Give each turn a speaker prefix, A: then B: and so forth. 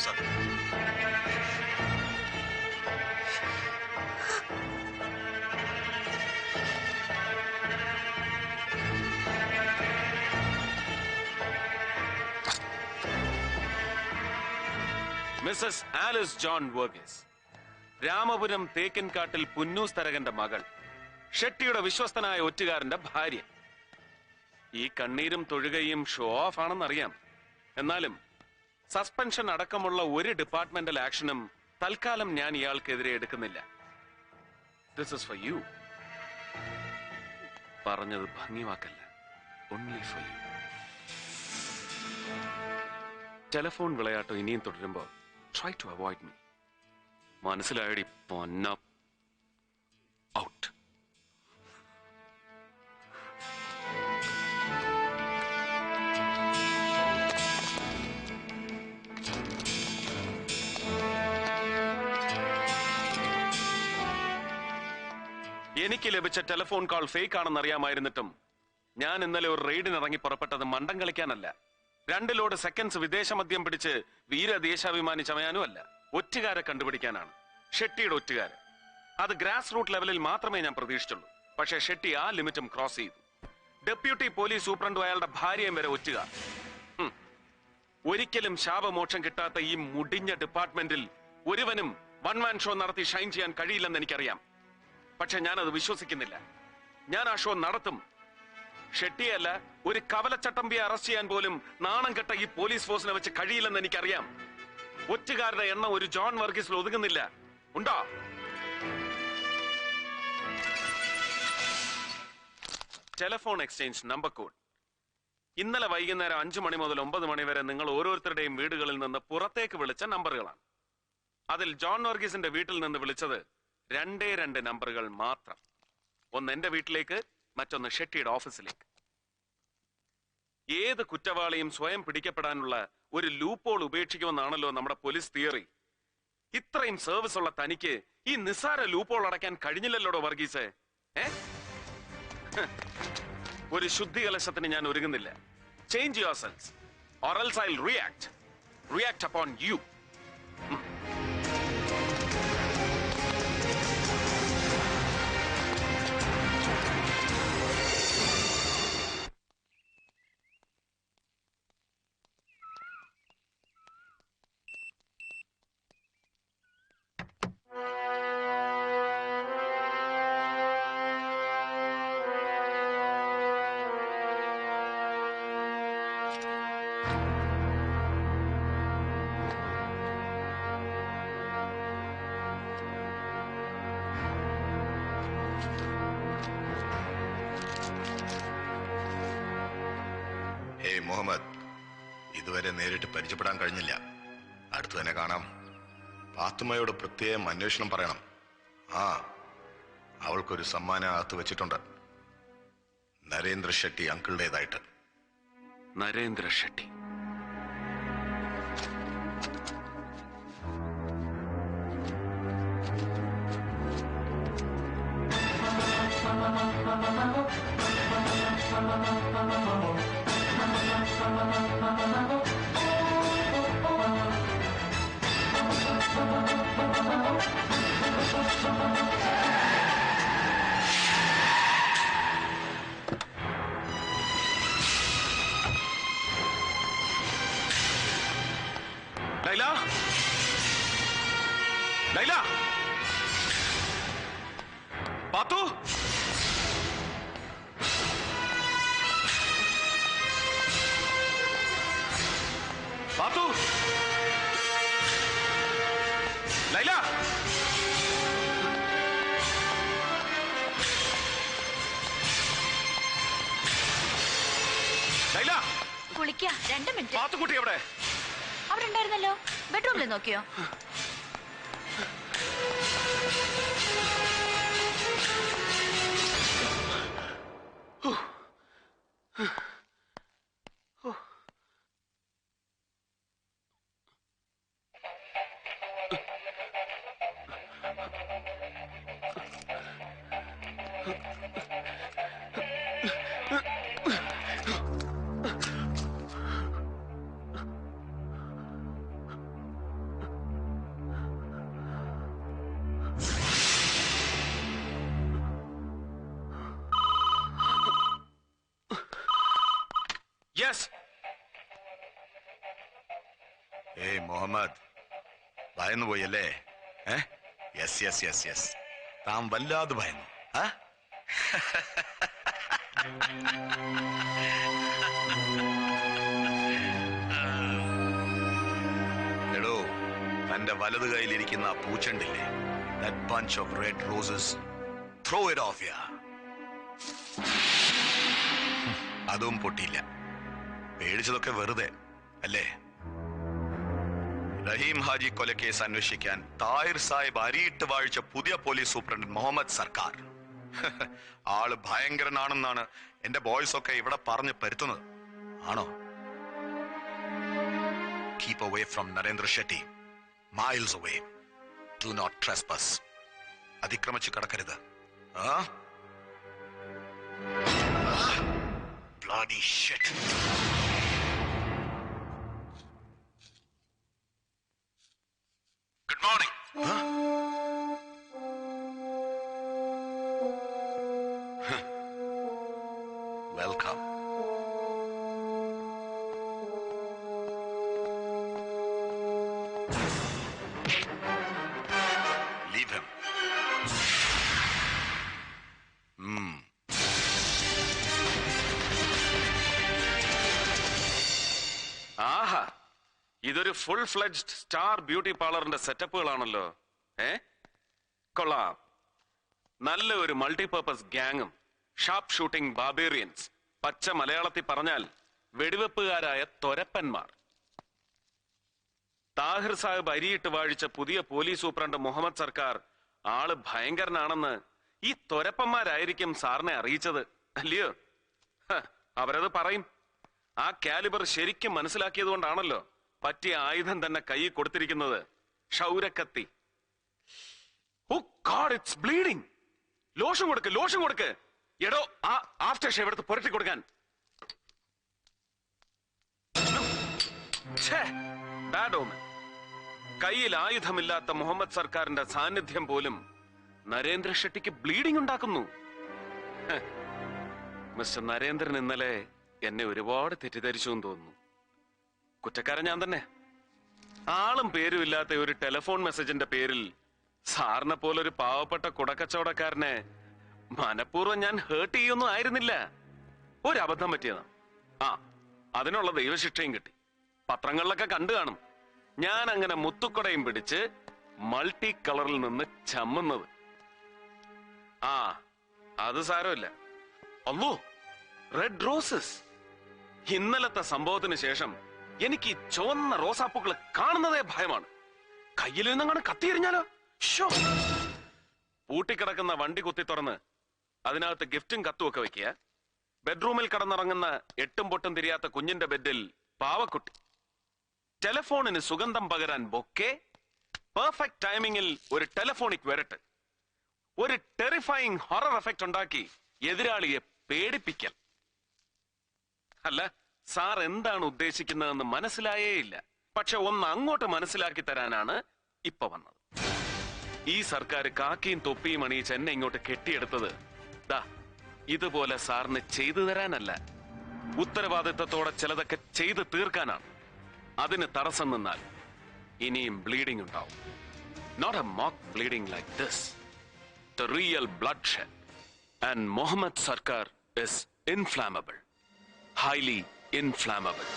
A: Sir.
B: Mrs Alice John Varghese, Ramapuram തേക്കിൻകാട്ടിൽ പുന്നൂസ് തരകന്റെ മകൾ, ഷെട്ടിയുടെ വിശ്വസ്തനായ ഒറ്റുകാരന്റെ ഭാര്യ. ഈ കണ്ണീരും തൊഴുകയും ഷോ ഓഫ് ആണെന്നറിയാം. എന്നാലും സസ്പെൻഷൻ അടക്കമുള്ള ഒരു ഡിപ്പാർട്ട്മെന്റൽ ആക്ഷനും തൽക്കാലം ഞാൻ ഇയാൾക്കെതിരെ എടുക്കുന്നില്ല. This is for you. പറഞ്ഞത് ഭംഗിവാക്കല്ല, ഓൺലി ഫോർ യു. ടെലിഫോൺ വിളയാട്ടം ഇനിയും തുടരുമ്പോ try to avoid me. മനസ്സിലായടി പൊന്ന. ഔട്ട്. എനിക്ക് ലഭിച്ച ടെലിഫോൺ കോൾ ഫേക്ക് ആണെന്നറിയാമായിരുന്നിട്ടും ഞാൻ ഇന്നലെ ഒരു റെയ്ഡിനിറങ്ങി പുറപ്പെട്ടത് മണ്ടം കളിക്കാനല്ല, 2 ലോഡ് സെക്കൻഡ്സ് വിദേശ മദ്യം പിടിച്ച് വീരദേശാഭിമാനി ചമയാനും അല്ല, ഒറ്റുകാരെ കണ്ടുപിടിക്കാനാണ്. ഷെട്ടിയുടെ ഒറ്റുകാര്. അത് ഗ്രാസ് റൂട്ട് ലെവലിൽ മാത്രമേ ഞാൻ പ്രതീക്ഷിച്ചുള്ളൂ. പക്ഷേ ഷെട്ടി ആ ലിമിറ്റും ക്രോസ് ചെയ്തു. ഡെപ്യൂട്ടി പോലീസ് സൂപ്രണ്ടും അയാളുടെ ഭാര്യയും വരെ ഒറ്റുകാർ. ഒരിക്കലും ശാപമോക്ഷം കിട്ടാത്ത ഈ മുടിഞ്ഞ ഡിപ്പാർട്ട്മെന്റിൽ ഒരുവനും വൺ മാൻ ഷോ നടത്തി ഷൈൻ ചെയ്യാൻ കഴിയില്ലെന്ന് എനിക്കറിയാം. പക്ഷെ ഞാനത് വിശ്വസിക്കുന്നില്ല. ഞാൻ ആ ഷോ നടത്തും. ഷെട്ടിയല്ല, ഒരു കവലച്ചട്ടമ്പിയെ അറസ്റ്റ് ചെയ്യാൻ പോലും നാണം കെട്ട ഈ പോലീസ് ഫോഴ്സിനെ വെച്ച് കഴിയില്ലെന്ന് എനിക്കറിയാം. ഒറ്റുകാരുടെ എണ്ണം ഒരു ജോൺ വർഗീസിൽ ഒതുങ്ങുന്നില്ല. ഉണ്ടോ? Telephone exchange number code. ഇന്നലെ വൈകുന്നേരം 5 മണി മുതൽ 9 മണി വരെ നിങ്ങൾ ഓരോരുത്തരുടെയും വീടുകളിൽ നിന്ന് പുറത്തേക്ക് വിളിച്ച നമ്പറുകളാണ്. അതിൽ ജോൺ വർഗീസിന്റെ വീട്ടിൽ നിന്ന് വിളിച്ചത് 2 നമ്പറുകൾ മാത്രം. ഒന്ന് എന്റെ വീട്ടിലേക്ക്, മറ്റൊന്ന് ഷെട്ടിയുടെ ഓഫീസിലേക്ക്. ഏത് കുറ്റവാളിയും സ്വയം പിടിക്കപ്പെടാനുള്ള ഒരു ലൂപ്പോൾ ഉപേക്ഷിക്കുമെന്നാണല്ലോ നമ്മുടെ പോലീസ് തിയറി. ഇത്രയും സർവീസ് ഉള്ള തനിക്ക് ഈ നിസ്സാര ലൂപ്പോൾ അടയ്ക്കാൻ കഴിഞ്ഞില്ലല്ലോടോ വർഗീസ്. ഒരു ശുദ്ധികലശത്തിന് ഞാൻ ഒരുങ്ങുന്നില്ല. Change your cells or else I'll react upon you.
A: Muhammad, ഇതുവരെ നേരിട്ട് പരിചയപ്പെടാൻ കഴിഞ്ഞില്ല. അടുത്തു തന്നെ കാണാം. ഫാത്തിമയോട് പ്രത്യേകം അന്വേഷണം പറയണം. അവൾക്കൊരു സമ്മാനം അകത്ത് വെച്ചിട്ടുണ്ട്. നരേന്ദ്ര ഷെട്ടി അങ്കിളുടേതായിട്ട്.
B: നരേന്ദ്ര ഷെട്ടി. ലൈല, ലൈല, പാത്തു, പാത്തു, ലൈല, ലൈല,
C: കുളിക്ക 2 മിനിറ്റ്.
B: പാത്തുക്കുട്ടി എവിടെ?
C: അവിടെ ഉണ്ടായിരുന്നല്ലോ. ബെഡ്റൂമിൽ നോക്കിയോ?
A: ഏയ് മുഹമ്മദ്, ഭയന്നു പോയല്ലേ? യെസ് യെസ് യെസ് യെസ്, താൻ വല്ലാതെ ഭയന്നു. എടോ, തന്റെ വലത് കയ്യിലിരിക്കുന്ന ആ പൂച്ചണ്ടില്ലേ, that bunch of red roses, throw it off here. അതും പൊട്ടിയില്ല. പേടിച്ചതൊക്കെ വെറുതെ അല്ലേ? റഹീം ഹാജി കൊലക്കേസ് അന്വേഷിക്കാൻ താഹിർ സാഹിബ് അരിയിട്ട് വാഴിച്ച പുതിയ പോലീസ് സൂപ്രണ്ട് മുഹമ്മദ് സർക്കാർ. ആള് ഭയങ്കരനാണെന്നാണ് എന്റെ ബോയ്സ് ഒക്കെ ഇവിടെ പറഞ്ഞു പരുത്തുന്നത്. ആണോ? Keep away from Narendra Shetty, miles away. Do not trespass. അതിക്രമിച്ചു കടക്കരുത്. Bloody shit. Good morning. Welcome. Leave him.
B: ആഹാ, ഇതൊരു ഫുൾ ഫ്ലെഡ്ജ്ഡ് സ്റ്റാർ ബ്യൂട്ടി പാർലറിന്റെ സെറ്റപ്പുകളാണല്ലോ. കൊള്ളാം. നല്ല ഒരു മൾട്ടിപർപ്പസ് ഗ്യാങ്ങും ഷാർപ്പ് ഷൂട്ടിംഗ് ബാർബേറിയൻസ്, പച്ച മലയാളത്തിൽ പറഞ്ഞാൽ വെടിവെപ്പുകാരായ തൊരപ്പന്മാർ. താഹിർ സാഹിബ് അരിയിട്ട് വാഴിച്ച പുതിയ പോലീസ് സൂപ്രണ്ട് മുഹമ്മദ് സർക്കാർ ആള് ഭയങ്കരനാണെന്ന് ഈ തൊരപ്പന്മാരായിരിക്കും സാറിനെ അറിയിച്ചത്, അല്ലയോ? അവരത് പറയും. ആ കാലിബർ ശരിക്കും മനസ്സിലാക്കിയത് കൊണ്ടാണല്ലോ പറ്റിയ ആയുധം തന്നെ കൈ കൊടുത്തിരിക്കുന്നത്, ക്ഷൗരക്കത്തി. ഓ ഗോഡ്, ഇറ്റ്സ് ബ്ലീഡിംഗ്. ലോഷൻ കൊടുക്ക്, ലോഷൻ കൊടുക്ക്. എടോ, ആ ആഫ്റ്റർ ഷേവ് എടുത്ത് പുരട്ടി കൊടുക്കാൻ. ബാഡ് ഓമൻ. കയ്യിൽ ആയുധമില്ലാത്ത മുഹമ്മദ് സർക്കാരിന്റെ സാന്നിധ്യം പോലും നരേന്ദ്ര ഷെട്ടിക്ക് ബ്ലീഡിംഗ് ഉണ്ടാക്കുന്നു. മിസ്റ്റർ നരേന്ദ്രൻ ഇന്നലെ എന്നെ ഒരുപാട് തെറ്റിദ്ധരിച്ചു എന്ന് തോന്നുന്നു. കുറ്റക്കാരൻ ഞാൻ തന്നെ. ആളും പേരും ഇല്ലാത്ത ഒരു ടെലിഫോൺ മെസ്സേജിന്റെ പേരിൽ സാറിനെ പോലൊരു പാവപ്പെട്ട കുടക്കച്ചവടക്കാരനെ മനഃപൂർവ്വം ഞാൻ ഹേർട്ട് ചെയ്യൊന്നും ആയിരുന്നില്ല. ഒരു അബദ്ധം പറ്റിയതാണ്. അതിനുള്ള ദൈവശിക്ഷയും കിട്ടി. പത്രങ്ങളിലൊക്കെ കണ്ടു കാണും ഞാൻ അങ്ങനെ മുത്തുക്കൊടയും പിടിച്ച് മൾട്ടി കളറിൽ നിന്ന് ചമ്മുന്നത്. അത് സാരമില്ല. അല്ലോ, റെഡ് റോസസ്. ഇന്നലത്തെ സംഭവത്തിന് ശേഷം എനിക്ക് ഈ ചുവന്ന റോസാപ്പൂക്കൾ കാണുന്നതേ ഭയമാണ്. കയ്യിൽ നിന്നങ്ങനെ കത്തിയെറിഞ്ഞാലോ? പൂട്ടിക്കിടക്കുന്ന വണ്ടി കുത്തി തുറന്ന് അതിനകത്ത് ഗിഫ്റ്റും കത്തും ഒക്കെ വെക്കുക. ബെഡ്റൂമിൽ കടന്നിറങ്ങുന്ന എട്ടും പൊട്ടും തിരിയാത്ത കുഞ്ഞിന്റെ ബെഡിൽ പാവക്കുട്ടി. ടെലിഫോണിന് സുഗന്ധം പകരാൻ ബൊക്കെ. പെർഫെക്റ്റ് ടൈമിങ്ങിൽ ഒരു ടെലിഫോണിക് വരട്ട്. ഒരു ടെറിഫൈങ് ഹൊറർ എഫക്റ്റ് ഉണ്ടാക്കി എതിരാളിയെ പേടിപ്പിക്കൽ. അല്ല, സാർ എന്താണ് ഉദ്ദേശിക്കുന്നതെന്ന് മനസ്സിലായേയില്ല. പക്ഷെ ഒന്ന് അങ്ങോട്ട് മനസ്സിലാക്കി തരാനാണ് ഇപ്പൊ വന്നത്. ഈ സർക്കാർ കാക്കിയും തൊപ്പിയും അണിയിച്ച് എന്നെ ഇങ്ങോട്ട് കെട്ടിയെടുത്തത് ഇതുപോലെ സാറിന് ചെയ്തു തരാനല്ല, ഉത്തരവാദിത്തത്തോടെ ചിലതൊക്കെ ചെയ്ത് തീർക്കാനാണ്. അതിന് തടസ്സം നിന്നാൽ ഇനിയും ബ്ലീഡിംഗ് ഉണ്ടാവും. Not a mock bleeding like this, the real bloodshed. And Muhammad Sarkar is inflammable, highly inflammable.